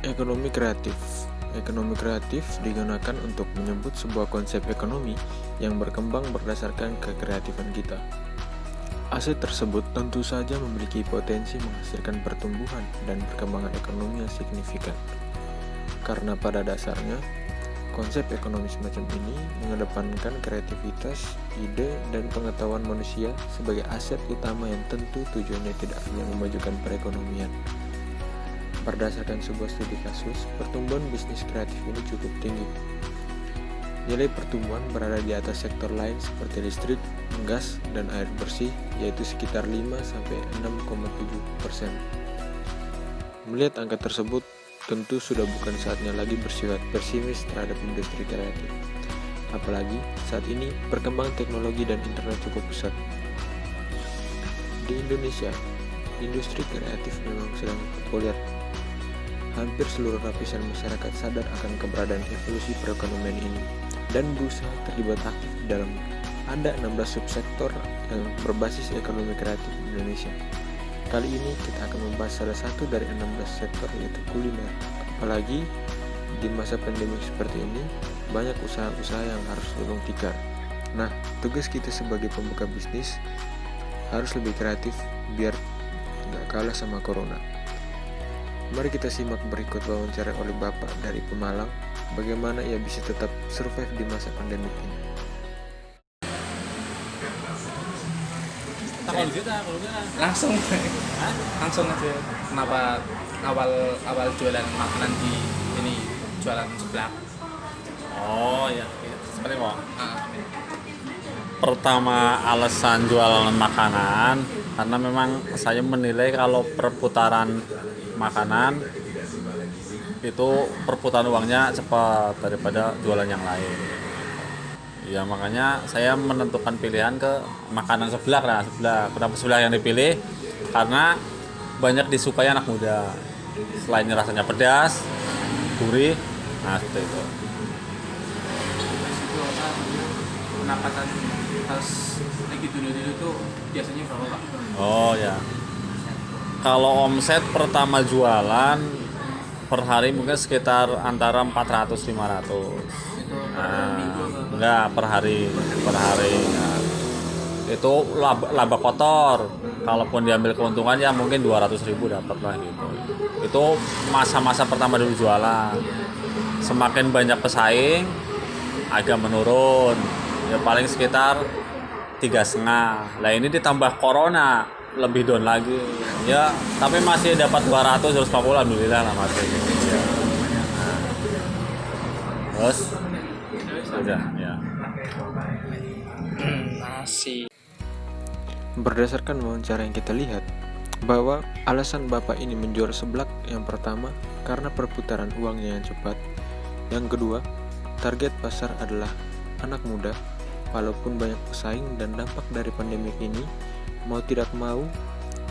Ekonomi kreatif. Ekonomi kreatif digunakan untuk menyebut sebuah konsep ekonomi yang berkembang berdasarkan kekreatifan kita. Aset tersebut tentu saja memiliki potensi menghasilkan pertumbuhan dan perkembangan ekonomi yang signifikan. Karena pada dasarnya, konsep ekonomi semacam ini mengedepankan kreativitas, ide, dan pengetahuan manusia sebagai aset utama yang tentu tujuannya tidak hanya memajukan perekonomian. Berdasarkan sebuah studi kasus, pertumbuhan bisnis kreatif ini cukup tinggi. Nilai pertumbuhan berada di atas sektor lain seperti listrik, gas, dan air bersih, yaitu sekitar 5-6,7%. Melihat angka tersebut, tentu sudah bukan saatnya lagi bersifat pesimis terhadap industri kreatif. Apalagi saat ini perkembangan teknologi dan internet cukup pesat. Di Indonesia, industri kreatif memang sedang populer. Hampir seluruh lapisan masyarakat sadar akan keberadaan evolusi perekonomian ini dan berusaha terlibat aktif di dalamnya. Ada 16 subsektor yang berbasis ekonomi kreatif di Indonesia. Kali ini kita akan membahas salah satu dari 16 sektor, yaitu kuliner. Apalagi di masa pandemi seperti ini, banyak usaha-usaha yang harus gulung tikar. Nah, tugas kita sebagai pembuka bisnis harus lebih kreatif biar nggak kalah sama corona. Mari kita simak berikut wawancara oleh Bapak dari Pemalang, bagaimana ia bisa tetap survive di masa pandemi ini. Langsung aja. Kenapa awal jualan makanan di ini, jualan seblak? Oh ya, seperti kok. Pertama alasan jualan makanan karena memang saya menilai kalau perputaran makanan itu perputaran uangnya cepat daripada jualan yang lain. Ya makanya saya menentukan pilihan ke makanan seblak. Kenapa seblak yang dipilih? Karena banyak disukai anak muda. Selain rasanya pedas, gurih, nah seperti itu. Pendapatan pas lagi dulu tuh biasanya berapa, Pak? Oh ya. Kalau omset pertama jualan per hari mungkin sekitar antara 400-500. Enggak, per hari. Nah, itu laba kotor. Kalaupun diambil keuntungan ya mungkin 200.000 dapat lah gitu. Itu masa-masa pertama dulu jualan. Semakin banyak pesaing agak menurun. Ya paling sekitar 3,5. Lah ini ditambah corona, lebih down lagi. Ya, tapi masih dapat 250, alhamdulillah lah masih. Ya. Nah. Terus sudah ya. Nasi. Berdasarkan wawancara yang kita lihat, bahwa alasan Bapak ini menjual seblak yang pertama karena perputaran uangnya yang cepat. Yang kedua, target pasar adalah anak muda. Walaupun banyak pesaing dan dampak dari pandemi ini, mau tidak mau,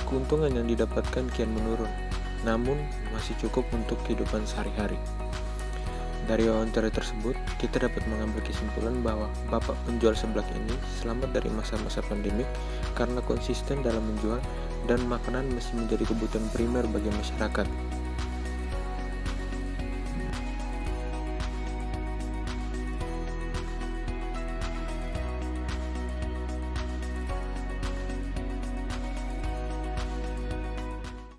keuntungan yang didapatkan kian menurun, namun masih cukup untuk kehidupan sehari-hari. Dari wawancara tersebut, kita dapat mengambil kesimpulan bahwa Bapak penjual seblak ini selamat dari masa-masa pandemik karena konsisten dalam menjual dan makanan masih menjadi kebutuhan primer bagi masyarakat.